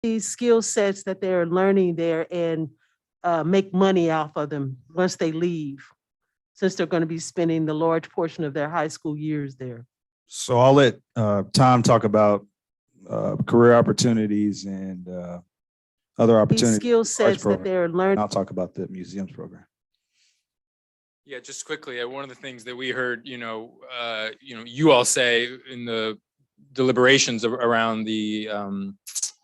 these skill sets that they're learning there and make money off of them once they leave, since they're going to be spending the large portion of their high school years there? So I'll let Tom talk about career opportunities and other These opportunities. skill sets that they're learning. I'll talk about the museums program. Yeah, just quickly, one of the things that we heard, you all say in the deliberations around the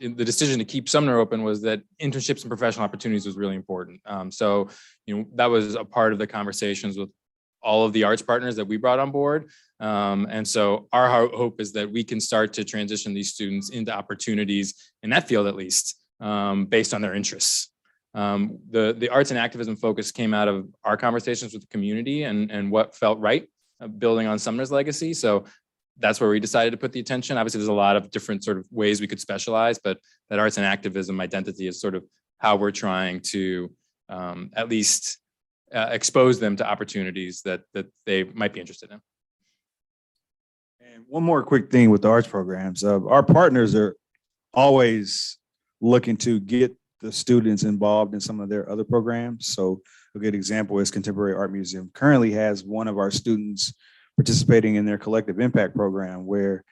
decision to keep Sumner open was that internships and professional opportunities was really important. So, that was a part of the conversations with all of the arts partners that we brought on board. And so our hope is that we can start to transition these students into opportunities in that field, at least, based on their interests. The arts and activism focus came out of our conversations with the community and what felt right, building on Sumner's legacy. So that's where we decided to put the attention. Obviously, there's a lot of different sort of ways we could specialize, but that arts and activism identity is sort of how we're trying to at least expose them to opportunities that they might be interested in. And one more quick thing with the arts programs. Our partners are always looking to get the students involved in some of their other programs. So a good example is Contemporary Art Museum currently has one of our students participating in their collective impact program, where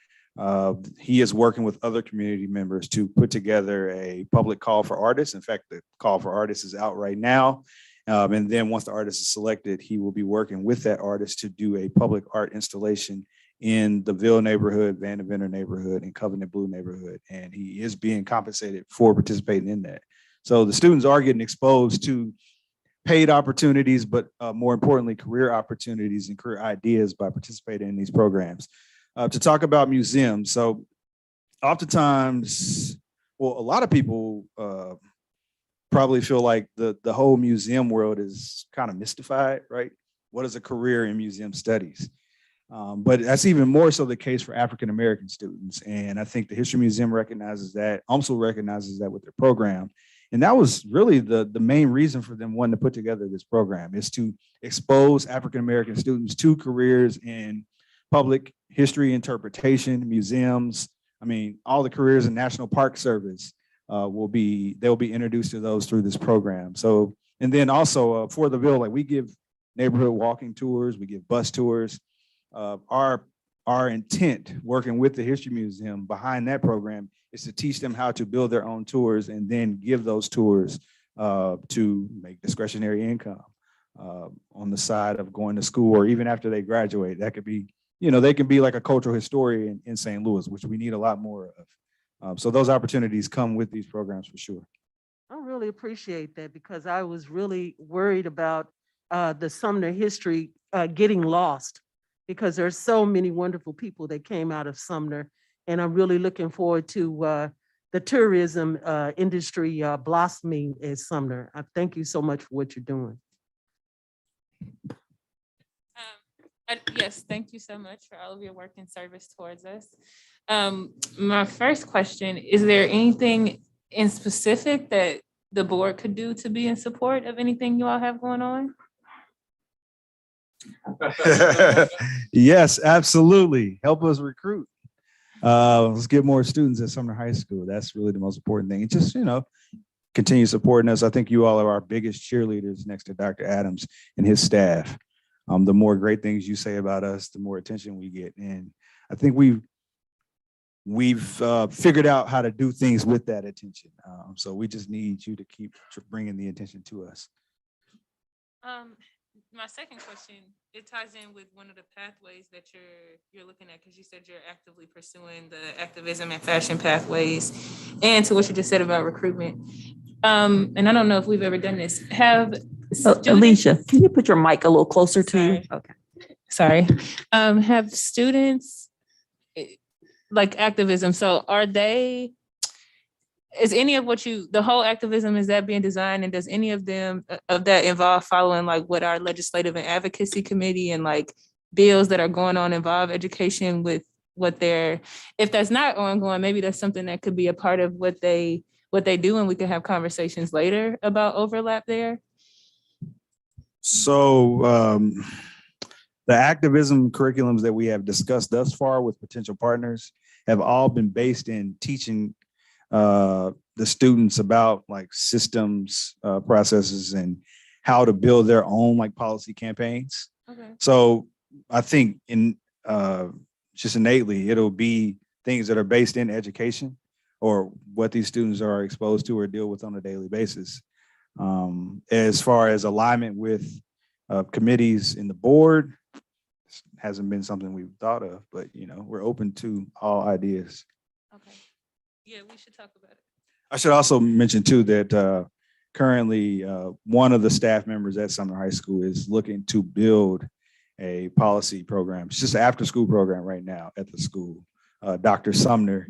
he is working with other community members to put together a public call for artists. In fact, the call for artists is out right now. And then once the artist is selected, he will be working with that artist to do a public art installation in the Ville neighborhood, Vandeventer neighborhood, and Covenant Blue neighborhood. And he is being compensated for participating in that. So the students are getting exposed to paid opportunities, but more importantly, career opportunities and career ideas by participating in these programs. To talk about museums, so oftentimes, well, a lot of people probably feel like the whole museum world is kind of mystified, right? What is a career in museum studies? But that's even more so the case for African-American students. And I think the History Museum recognizes that, UMSL recognizes that with their program. And that was really the main reason for them wanting to put together this program, is to expose African-American students to careers in public history interpretation, museums. I mean, all the careers in National Park Service they'll be introduced to those through this program. So, and then also for the Ville, like we give neighborhood walking tours, we give bus tours. Our intent working with the History Museum behind that program is to teach them how to build their own tours and then give those tours to make discretionary income on the side of going to school, or even after they graduate. That could be, they can be like a cultural historian in St. Louis, which we need a lot more of. So those opportunities come with these programs for sure. I really appreciate that, because I was really worried about the Sumner history getting lost, because there's so many wonderful people that came out of Sumner. And I'm really looking forward to the tourism industry blossoming at Sumner. I thank you so much for what you're doing. Yes, thank you so much for all of your work and service towards us. My first question, is there anything in specific that the board could do to be in support of anything you all have going on? Yes, absolutely. Help us recruit. Let's get more students at Sumner High School. That's really the most important thing. And just, continue supporting us. I think you all are our biggest cheerleaders next to Dr. Adams and his staff. The more great things you say about us, the more attention we get. And I think we've figured out how to do things with that attention. So we just need you to keep bringing the attention to us. My second question, it ties in with one of the pathways that you're looking at, because you said you're actively pursuing the activism and fashion pathways, and to what you just said about recruitment. And I don't know if we've ever done this. Alicia, can you put your mic a little closer to you? Okay. Sorry. Have students like activism? So is any of the whole activism, is that being designed, and does any of that involve following like what our legislative and advocacy committee and like bills that are going on involve education with if that's not ongoing, maybe that's something that could be a part of what they do, and we can have conversations later about overlap there? So the activism curriculums that we have discussed thus far with potential partners have all been based in teaching the students about like systems, processes, and how to build their own like policy campaigns. Okay. So I think just innately, it'll be things that are based in education or what these students are exposed to or deal with on a daily basis. As far as alignment with committees in the board, hasn't been something we've thought of, but we're open to all ideas. Okay. Yeah, we should talk about it. I should also mention too that currently one of the staff members at Sumner High School is looking to build a policy program. It's just an after school program right now at the school. Dr. Sumner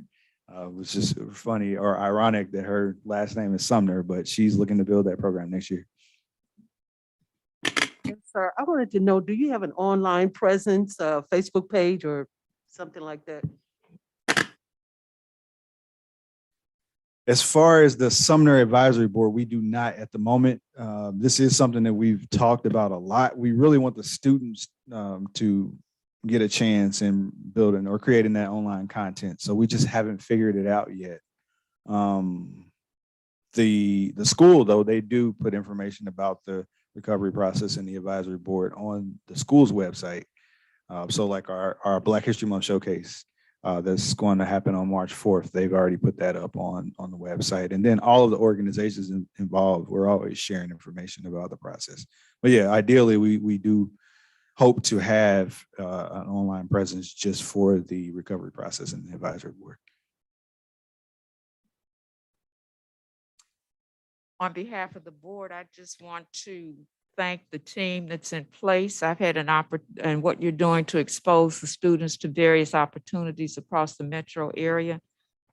was just funny or ironic that her last name is Sumner, but she's looking to build that program next year. Yes, sir. I wanted to know, do you have an online presence, Facebook page or something like that? As far as the Sumner Advisory Board, we do not at the moment. This is something that we've talked about a lot. We really want the students to get a chance in building or creating that online content. So we just haven't figured it out yet. The school, though, they do put information about the recovery process and the advisory board on the school's website. So like our Black History Month showcase that's going to happen on March 4th, they've already put that up on the website. And then all of the organizations involved, we're always sharing information about the process. But yeah, ideally, we do hope to have an online presence just for the recovery process and the advisory board. On behalf of the board, I just want to thank the team that's in place. I've had an opportunity and what you're doing to expose the students to various opportunities across the metro area.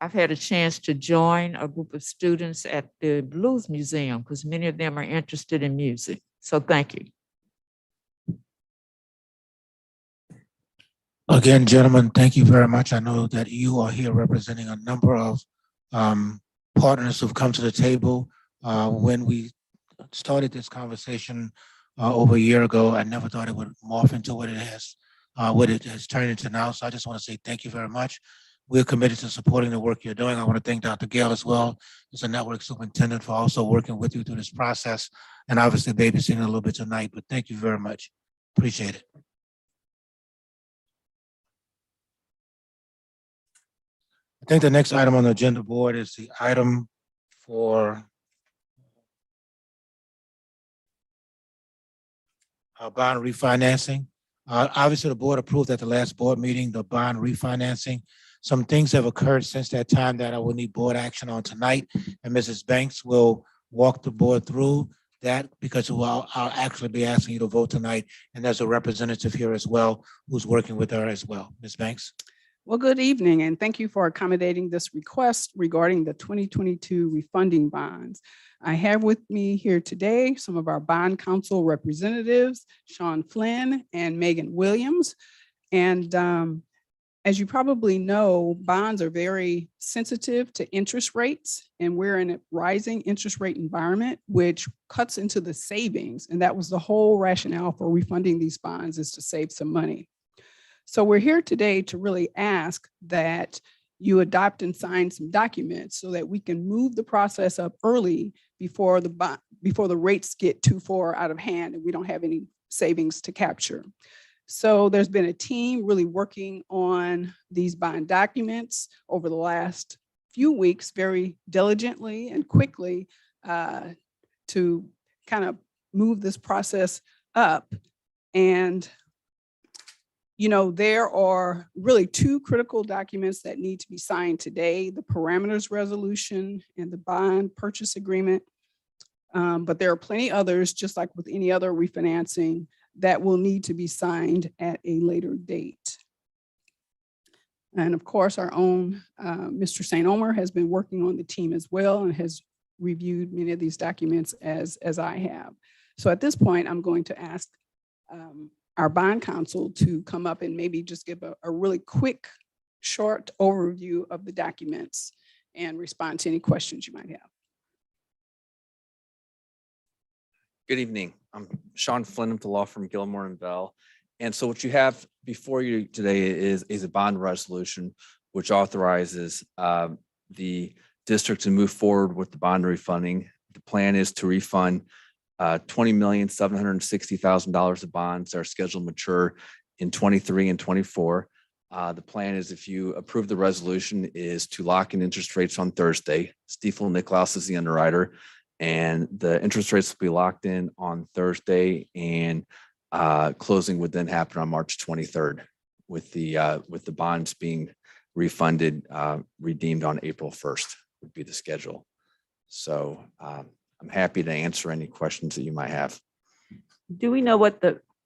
I've had a chance to join a group of students at the Blues Museum because many of them are interested in music. So thank you. Again, gentlemen, thank you very much. I know that you are here representing a number of partners who've come to the table. When we started this conversation over a year ago, I never thought it would morph into what it has turned into now. So I just want to say thank you very much. We're committed to supporting the work you're doing. I want to thank Dr. Gale as well as a network superintendent for also working with you through this process and obviously babysitting a little bit tonight, but thank you very much. Appreciate it. I think the next item on the agenda board is the item for bond refinancing. Obviously, the board approved at the last board meeting the bond refinancing. Some things have occurred since that time that I will need board action on tonight, and Mrs. Banks will walk the board through that because I'll actually be asking you to vote tonight, and there's a representative here as well who's working with her as well. Ms. Banks. Well, good evening, and thank you for accommodating this request regarding the 2022 refunding bonds. I have with me here today some of our bond council representatives, Sean Flynn and Megan Williams. And as you probably know, bonds are very sensitive to interest rates, and we're in a rising interest rate environment, which cuts into the savings. And that was the whole rationale for refunding these bonds, is to save some money. So we're here today to really ask that you adopt and sign some documents so that we can move the process up early before the rates get too far out of hand and we don't have any savings to capture. So there's been a team really working on these bond documents over the last few weeks very diligently and quickly to kind of move this process up. And there are really two critical documents that need to be signed today, the parameters resolution and the bond purchase agreement. But there are plenty others, just like with any other refinancing, that will need to be signed at a later date. And of course, our own Mr. St. Omer has been working on the team as well and has reviewed many of these documents as I have. So at this point, I'm going to ask our bond counsel to come up and maybe just give a really quick, short overview of the documents and respond to any questions you might have. Good evening. I'm Sean Flynn with the law firm Gilmore and Bell. And so what you have before you today is a bond resolution, which authorizes the district to move forward with the bond refunding. The plan is to refund $20,760,000 of bonds that are scheduled to mature in 23 and 24. The plan is, if you approve the resolution, is to lock in interest rates on Thursday. Stifel Nicklaus is the underwriter, and the interest rates will be locked in on Thursday, and closing would then happen on March 23rd, with the bonds being refunded, redeemed on April 1st would be the schedule. So I'm happy to answer any questions that you might have. Do we know what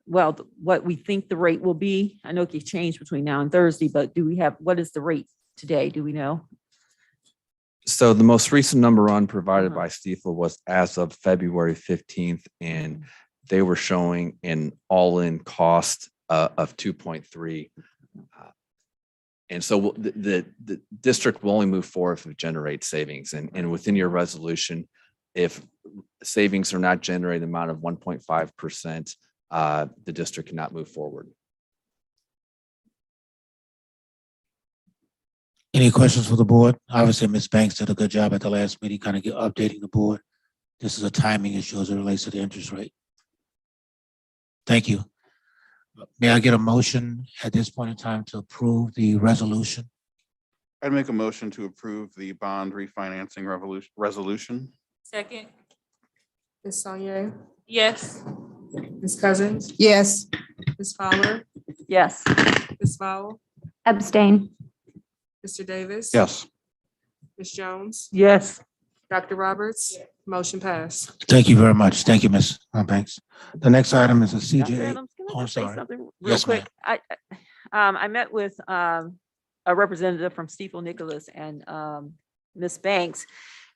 what we think the rate will be? I know it can change between now and Thursday, but what is the rate today? Do we know? So the most recent number run provided Uh-huh. by Stifel was as of February 15th, and they were showing an all-in cost of 2.3. And so the district will only move forward if it generates savings. And within your resolution, if savings are not generated amount of 1.5%, the district cannot move forward. Any questions for the board? Obviously, Ms. Banks did a good job at the last meeting, kind of updating the board. This is a timing issue as it relates to the interest rate. Thank you. May I get a motion at this point in time to approve the resolution? I'd make a motion to approve the bond refinancing resolution. Second. Ms. Sonier, Yes. Ms. Cousins, Yes. Ms. Fowler, Yes. Ms. Vowell, Abstain. Mr. Davis. Yes. Ms. Jones, Yes. Dr. Roberts, motion passed. Thank you very much. Thank you, Ms. Banks. The next item is a Dr. CJA. Adams, can I Oh, I'm just say sorry. something real Yes, ma'am. quick? I met with a representative from Stifel Nicklaus and Ms. Banks.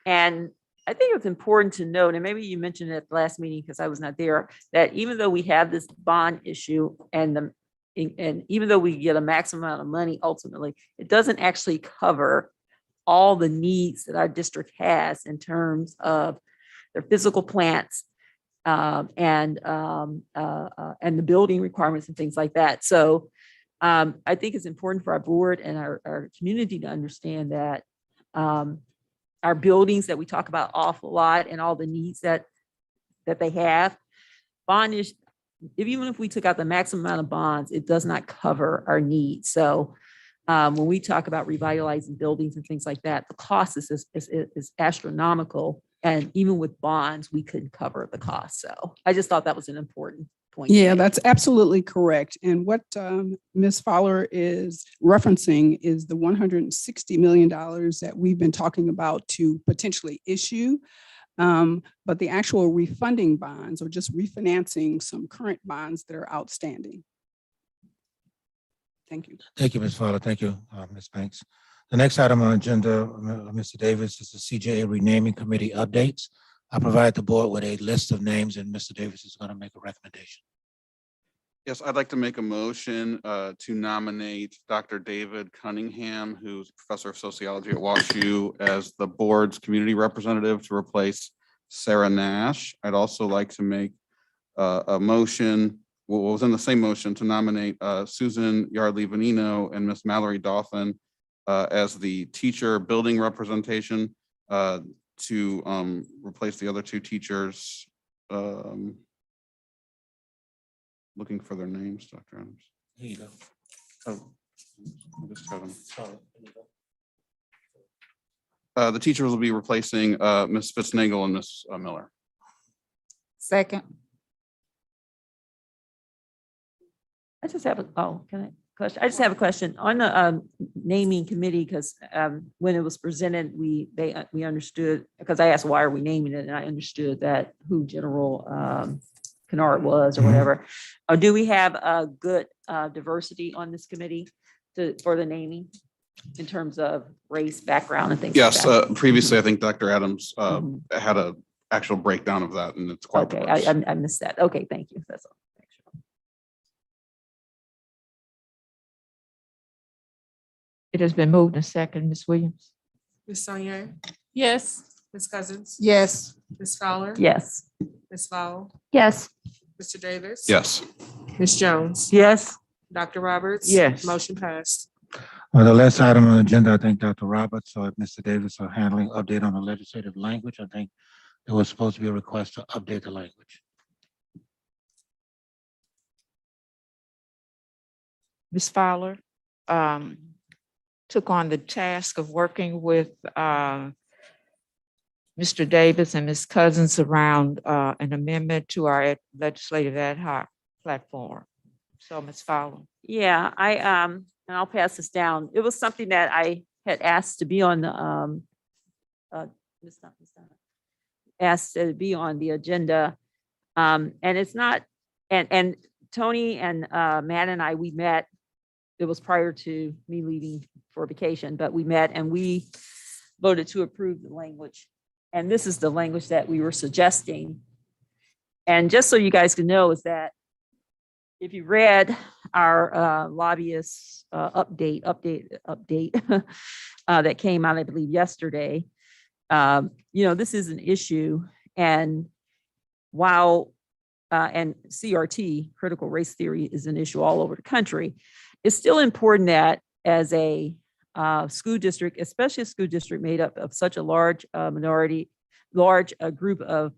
And I think it's important to note, and maybe you mentioned it at the last meeting because I was not there, that even though we have this bond issue and even though we get a maximum amount of money, ultimately, it doesn't actually cover all the needs that our district has in terms of their physical plants and the building requirements and things like that. So I think it's important for our board and our community to understand that our buildings that we talk about awful lot and all the needs that they have, bond is, even if we took out the maximum amount of bonds, it does not cover our needs. So when we talk about revitalizing buildings and things like that, the cost is astronomical. And even with bonds, we couldn't cover the cost. So I just thought that was an important point. to Yeah, make. that's absolutely correct. And what Ms. Fowler is referencing is the $160 million that we've been talking about to potentially issue. But the actual refunding bonds or just refinancing some current bonds that are outstanding. Thank you. Thank you, Ms. Fowler. Thank you, Ms. Banks. The next item on agenda, Mr. Davis, is the CJA renaming committee updates. I provide the board with a list of names and Mr. Davis is going to make a recommendation. Yes, I'd like to make a motion to nominate Dr. David Cunningham, who's a professor of sociology at WashU, as the board's community representative to replace Sarah Nash. I'd also like to make a motion, what was in the same motion, to nominate Susan Yardley Venino and Miss Mallory Dauphin as the teacher building representation to replace the other two teachers. Looking for their names, Dr. Adams. Here you go. Oh, I just have them. The teachers will be replacing Ms. Fitznagel and Ms. Miller. Second. I just have I just have a question on the naming committee, because when it was presented, we understood, because I asked, why are we naming it? And I understood that who General Kennard was or whatever. Do we have a good diversity on this committee for the naming in terms of race, background, and things? Yes, like that? previously, I think Dr. Adams Mhm. had a actual breakdown of that, and it's quite Okay, diverse. I missed that. Okay, thank you. That's all. It has been moved and second, Ms. Williams. Ms. Sonier, Yes. Ms. Cousins, Yes. Ms. Fowler, Yes. Ms. Vowell, Yes. Mr. Davis. Yes. Ms. Jones, Yes. Dr. Roberts. Yes. Motion passed. The last item on the agenda, I think Dr. Roberts or Mr. Davis are handling update on the legislative language. I think there was supposed to be a request to update the language. Ms. Fowler took on the task of working with Mr. Davis and Ms. Cousins around an amendment to our legislative ad hoc platform. So, Ms. Fowler. Yeah, and I'll pass this down. It was something that I had asked to be on the, asked to be on the agenda. And it's not, and Tony and Matt and I, we met, it was prior to me leaving for vacation, but we met and we voted to approve the language. And this is the language that we were suggesting. And just so you guys can know is that if you read our lobbyist update that came out, I believe yesterday, this is an issue. And while, and CRT, critical race theory, is an issue all over the country, it's still important that as a school district, especially a school district made up of such a large group of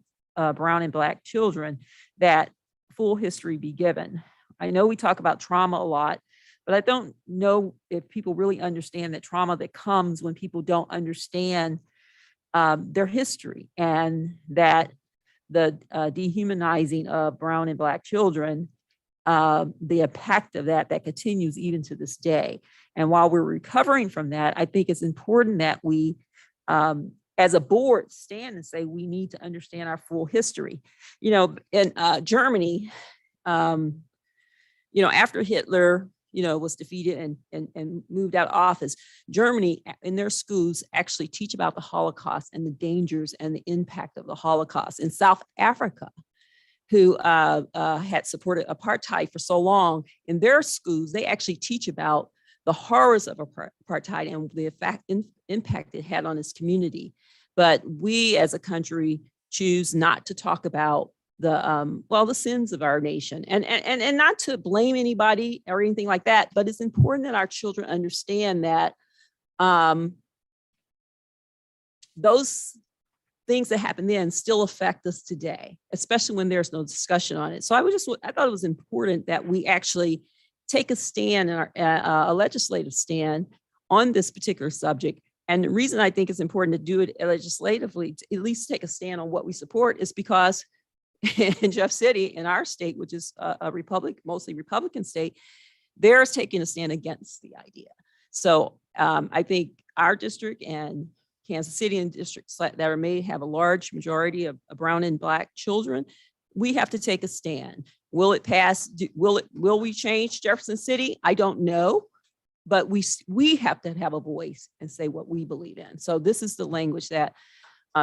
brown and Black children, that full history be given. I know we talk about trauma a lot, but I don't know if people really understand that trauma that comes when people don't understand their history, and that the dehumanizing of brown and Black children, the impact of that continues even to this day. And while we're recovering from that, I think it's important that we, as a board, stand and say we need to understand our full history. In Germany, after Hitler, was defeated and moved out of office, Germany in their schools actually teach about the Holocaust and the dangers and the impact of the Holocaust. In South Africa, who had supported apartheid for so long, in their schools, they actually teach about the horrors of apartheid and the impact it had on its community. But we as a country choose not to talk about the sins of our nation, and not to blame anybody or anything like that, but it's important that our children understand that those things that happened then still affect us today, especially when there's no discussion on it. So I thought it was important that we actually take a stand, a legislative stand on this particular subject. And the reason I think it's important to do it legislatively, to at least take a stand on what we support, is because in Jeff City, in our state, which is a mostly Republican state, they're taking a stand against the idea. So I think our district and Kansas City and districts that have a large majority of brown and Black children, we have to take a stand. Will it pass? Will we change Jefferson City? I don't know, but we have to have a voice and say what we believe in. So this is the language that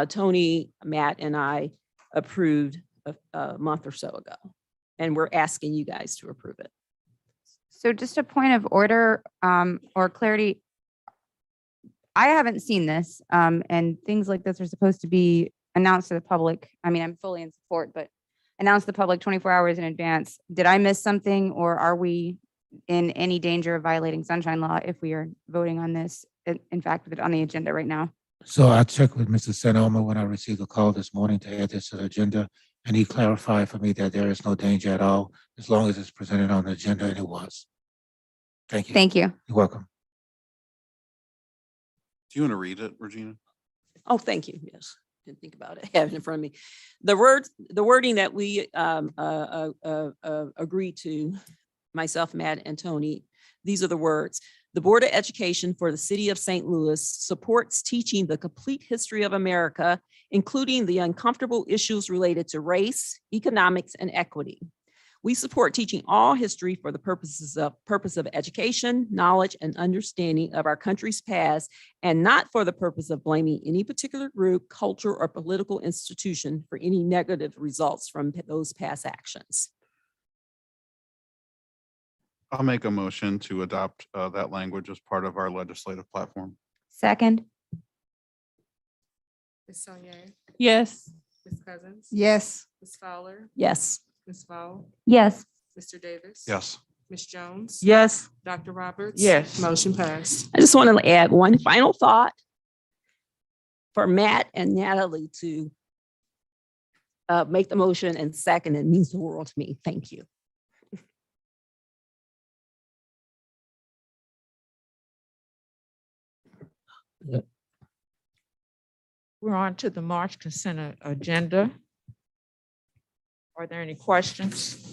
Tony, Matt, and I approved a month or so ago, and we're asking you guys to approve it. So just a point of order or clarity. I haven't seen this, and things like this are supposed to be announced to the public. I mean, I'm fully in support, but announced to the public 24 hours in advance. Did I miss something, or are we in any danger of violating sunshine law if we are voting on this, in fact, with it on the agenda right now? So I checked with Mr. Senoma when I received a call this morning to add this to the agenda, and he clarified for me that there is no danger at all, as long as it's presented on the agenda, and it was. Thank you. Thank you. You're welcome. Do you want to read it, Regina? Oh, thank you. Yes, didn't think about it. I have it in front of me. The wording that we agreed to, myself, Matt, and Tony, these are the words. The Board of Education for the City of St. Louis supports teaching the complete history of America, including the uncomfortable issues related to race, economics, and equity. We support teaching all history for the purpose of education, knowledge, and understanding of our country's past, and not for the purpose of blaming any particular group, culture, or political institution for any negative results from those past actions. I'll make a motion to adopt that language as part of our legislative platform. Second. Ms. Sonier, Yes. Ms. Cousins. Yes. Ms. Fowler, Yes. Ms. Vaughn, Yes. Mr. Davis. Yes. Ms. Jones? Yes. Dr. Roberts? Yes. Motion passed. I just want to add one final thought for Matt and Natalie to make the motion and second. It means the world to me. Thank you. We're on to the March consent agenda. Are there any questions?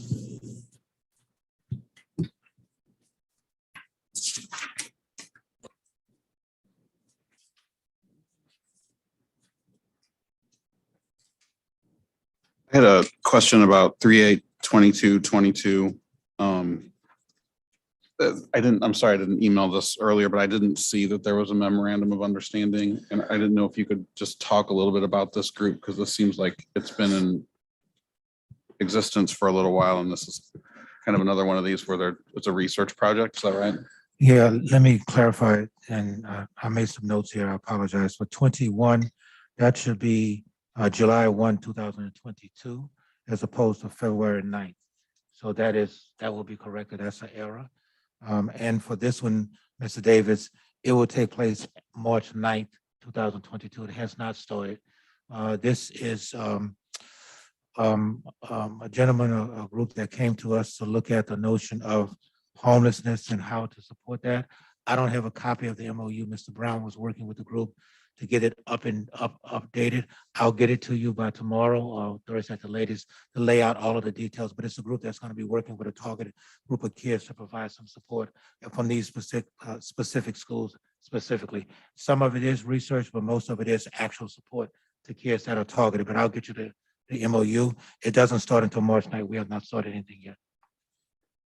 I had a question about 382222. I'm sorry, I didn't email this earlier, but I didn't see that there was a memorandum of understanding. And I didn't know if you could just talk a little bit about this group, because this seems like it's been in existence for a little while. And this is kind of another one of these where it's a research project. Is that right? Yeah, let me clarify, and I made some notes here. I apologize. For 21, that should be July 1, 2022, as opposed to February 9th. So that will be corrected. That's an error. And for this one, Mr. Davis, it will take place March 9th, 2022. It has not started. This is a gentleman, a group that came to us to look at the notion of homelessness and how to support that. I don't have a copy of the MOU. Mr. Brown was working with the group to get it updated. I'll get it to you by tomorrow or Thursday at the latest to lay out all of the details. But it's a group that's going to be working with a targeted group of kids to provide some support from these specific schools specifically. Some of it is research, but most of it is actual support to kids that are targeted. But I'll get you the MOU. It doesn't start until March 9th. We have not started anything yet.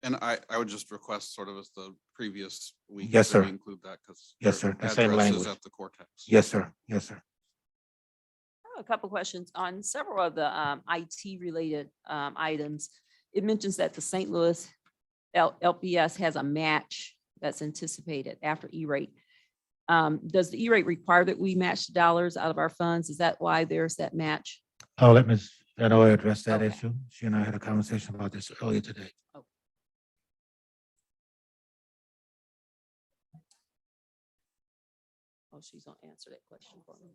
And I would just request, sort of as the previous week. Yes, that we sir. Include that because. Yes, sir. The same Address is language. at the Cortex. Yes, sir. Yes, sir. I have a couple questions on several of the IT related items. It mentions that the St. Louis LPS has a match that's anticipated after E-rate. Does the E-rate require that we match the dollars out of our funds? Is that why there's that match? I'll let Ms. Vanoy address that Okay. issue. She and I had a conversation about this earlier today. Oh, she's gonna answer that question for me.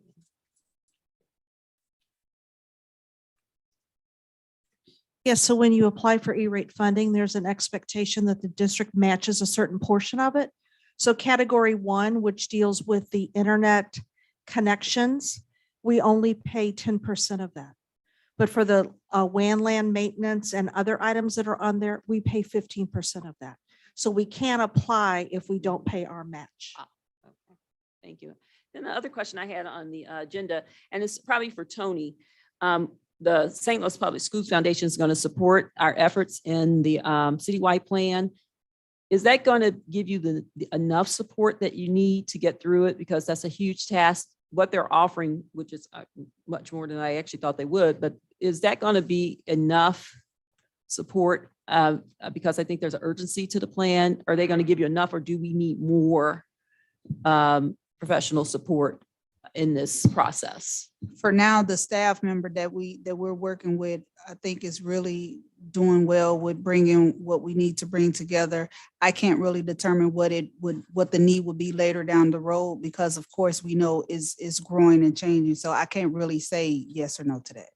Yes, so when you apply for E-rate funding, there's an expectation that the district matches a certain portion of it. So category 1, which deals with the internet connections, we only pay 10% of that. But for the WAN LAN maintenance and other items that are on there, we pay 15% of that. So we can't apply if we don't pay our match. Okay, thank you. Then the other question I had on the agenda, and it's probably for Tony. The St. Louis Public Schools Foundation is going to support our efforts in the citywide plan. Is that going to give you the enough support that you need to get through it? Because that's a huge task. What they're offering, which is much more than I actually thought they would, but is that going to be enough support? Because I think there's an urgency to the plan. Are they going to give you enough, or do we need more professional support in this process? For now, the staff member that we're working with, I think is really doing well with bringing what we need to bring together. I can't really determine what the need would be later down the road, because of course we know is growing and changing. So I can't really say yes or no to that.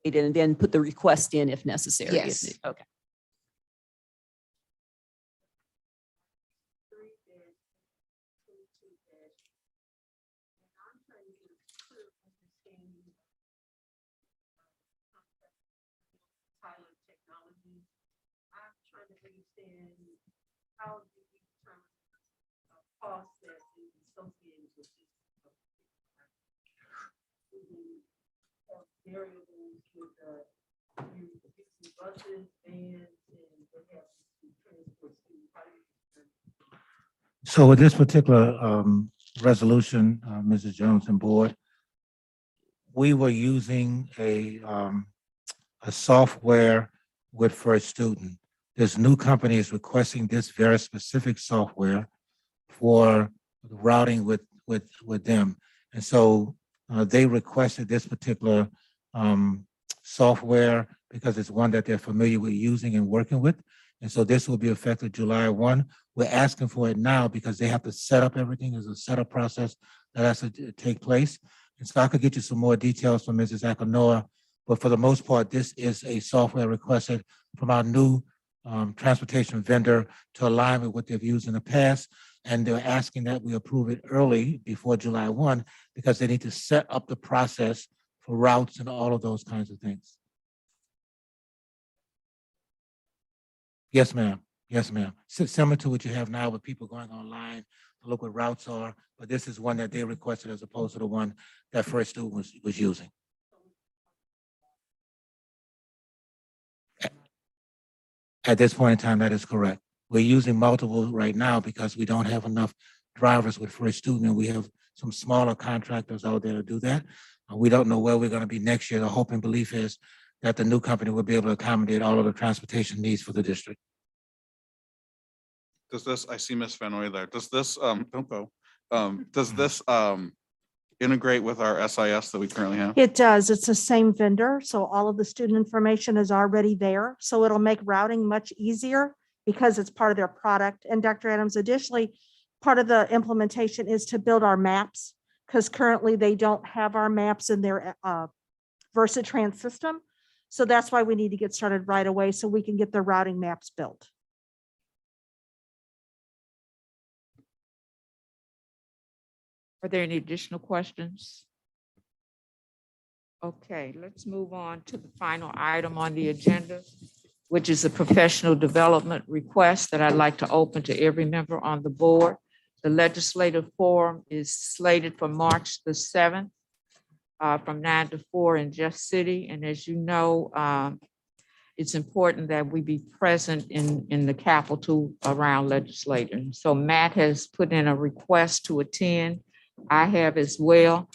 And then put the request in if necessary. Yes. Okay. I'm trying to understand how do we determine cost that is associated with this. Variables with you fixing buses, vans, and what have you to transport students. How do you determine? So with this particular resolution, Mrs. Jones and board, we were using a software with First Student. This new company is requesting this very specific software for routing with them. And so they requested this particular software because it's one that they're familiar with using and working with. And so this will be effective July 1. We're asking for it now because they have to set up everything. There's a setup process that has to take place. And so I could get you some more details from Mrs. Akinoa, but for the most part, this is a software requested from our new transportation vendor to align with what they've used in the past. And they're asking that we approve it early before July 1 because they need to set up the process for routes and all of those kinds of things. Yes, ma'am. Yes, ma'am. Similar to what you have now with people going online to look what routes are, but this is one that they requested as opposed to the one that First Student was using. At this point in time, that is correct. We're using multiple right now because we don't have enough drivers with First Student, and we have some smaller contractors out there to do that. We don't know where we're going to be next year. The hope and belief is that the new company will be able to accommodate all of the transportation needs for the district. Does this, I see Ms. Fenoy there. Does this, don't go. Does this integrate with our SIS that we currently have? It does. It's the same vendor. So all of the student information is already there. So it'll make routing much easier because it's part of their product. And Dr. Adams, additionally, part of the implementation is to build our maps because currently they don't have our maps in their VersaTrans system. So that's why we need to get started right away so we can get the routing maps built. Are there any additional questions? Okay, let's move on to the final item on the agenda, which is a professional development request that I'd like to open to every member on the board. The legislative forum is slated for March the 7th from 9 to 4 in Jeff City. And as you know, it's important that we be present in the Capitol around legislators. So Matt has put in a request to attend. I have as well.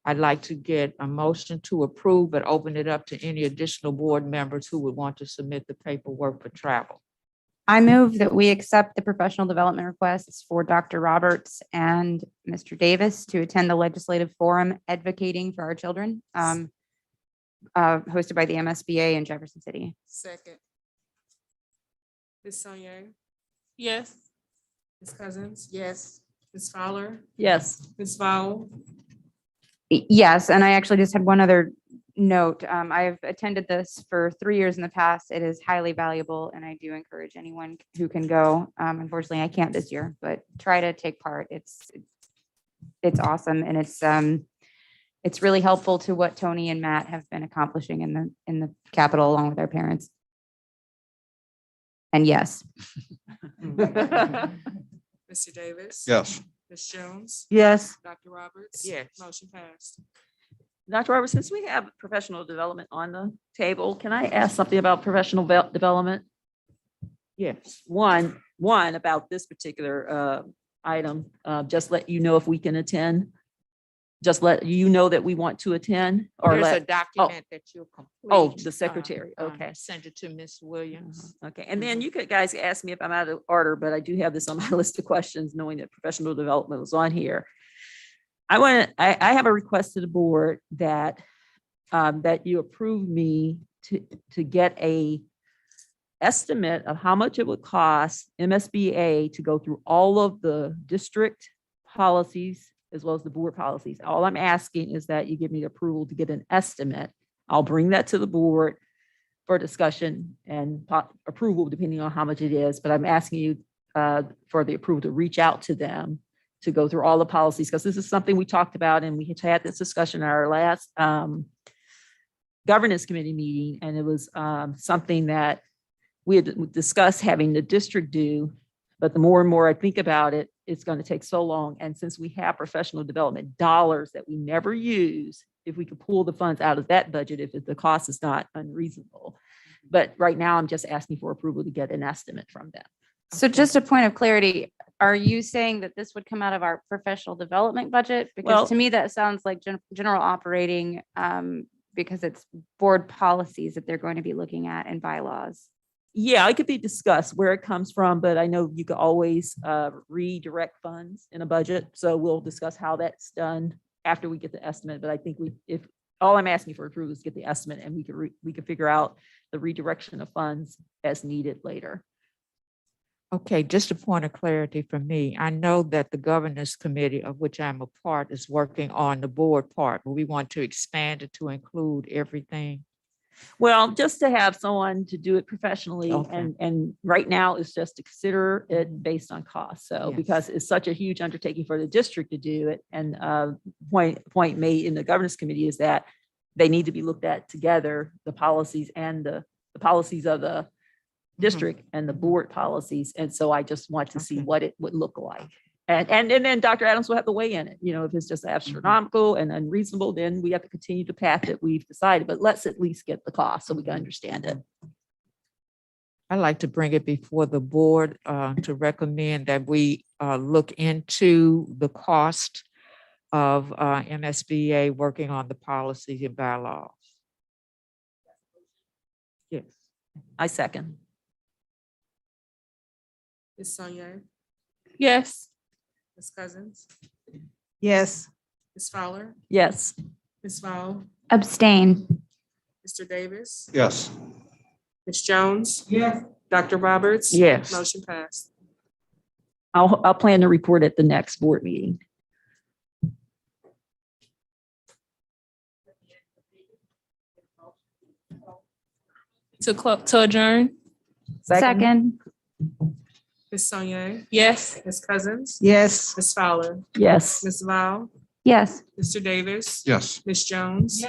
I'd like to get a motion to approve, but open it up to any additional board members who would want to submit the paperwork for travel. I move that we accept the professional development requests for Dr. Roberts and Mr. Davis to attend the legislative forum advocating for our children, hosted by the MSBA in Jefferson City. Second. Ms. Sonier, Yes. Ms. Cousins? Yes. Ms. Fowler? Yes. Ms. Vowell? Yes, and I actually just had one other note. I've attended this for 3 years in the past. It is highly valuable, and I do encourage anyone who can go. Unfortunately, I can't this year, but try to take part. It's awesome, and it's really helpful to what Tony and Matt have been accomplishing in the Capitol along with their parents. And yes. Mr. Davis? Yes. Ms. Jones? Yes. Dr. Roberts? Yes. Motion passed. Dr. Roberts, since we have professional development on the table, can I ask something about professional development? Yes. One about this particular item, just let you know if we can attend. Just let you know that we want to attend or There's a let, document that you'll complete. oh, the secretary, okay. Send it to Ms. Williams. Okay, and then you could guys ask me if I'm out of order, but I do have this on my list of questions, knowing that professional development was on here. I have a request to the board that that you approve me to get a estimate of how much it would cost MSBA to go through all of the district policies as well as the board policies. All I'm asking is that you give me approval to get an estimate. I'll bring that to the board for discussion and approval, depending on how much it is. But I'm asking you for the approval to reach out to them to go through all the policies, because this is something we talked about and we had this discussion at our last governance committee meeting. And it was something that we had discussed having the district do. But the more and more I think about it, it's going to take so long. And since we have professional development dollars that we never use, if we could pull the funds out of that budget, if the cost is not unreasonable. But right now, I'm just asking for approval to get an estimate from them. So just a point of clarity, are you saying that this would come out of our professional development budget? Well- Because to me, that sounds like general operating, because it's board policies that they're going to be looking at and bylaws. Yeah, it could be discussed where it comes from, but I know you could always redirect funds in a budget. So we'll discuss how that's done after we get the estimate. But I think if all I'm asking for approval is get the estimate and we could figure out the redirection of funds as needed later. Okay, just a point of clarity for me. I know that the governance committee, of which I'm a part, is working on the board part, but we want to expand it to include everything. Well, just to have someone to do it professionally Okay. and right now is just to consider it based on cost. So Yes. because it's such a huge undertaking for the district to do it and point made in the governance committee is that they need to be looked at together, the policies and the policies of the district and the board policies. And so I just want to see Okay. what it would look like. And then Dr. Adams will have to weigh in it. You know, if it's just astronomical and unreasonable, then we have to continue the path that we've decided, but let's at least get the cost so we can understand it. I'd like to bring it before the board to recommend that we look into the cost of MSBA working on the policies and bylaws. Yes. I second. Ms. Sonia, Yes. Ms. Cousins, Yes. Ms. Fowler, Yes. Ms. Val, Abstain. Mr. Davis, Yes. Ms. Jones. Yes. Dr. Roberts. Yes. Motion passed. I'll plan to report at the next board meeting. To adjourn? Second. Ms. Sonia, Yes. Ms. Cousins, Yes. Ms. Fowler, Yes. Ms. Val, Yes. Mr. Davis. Yes. Ms. Jones.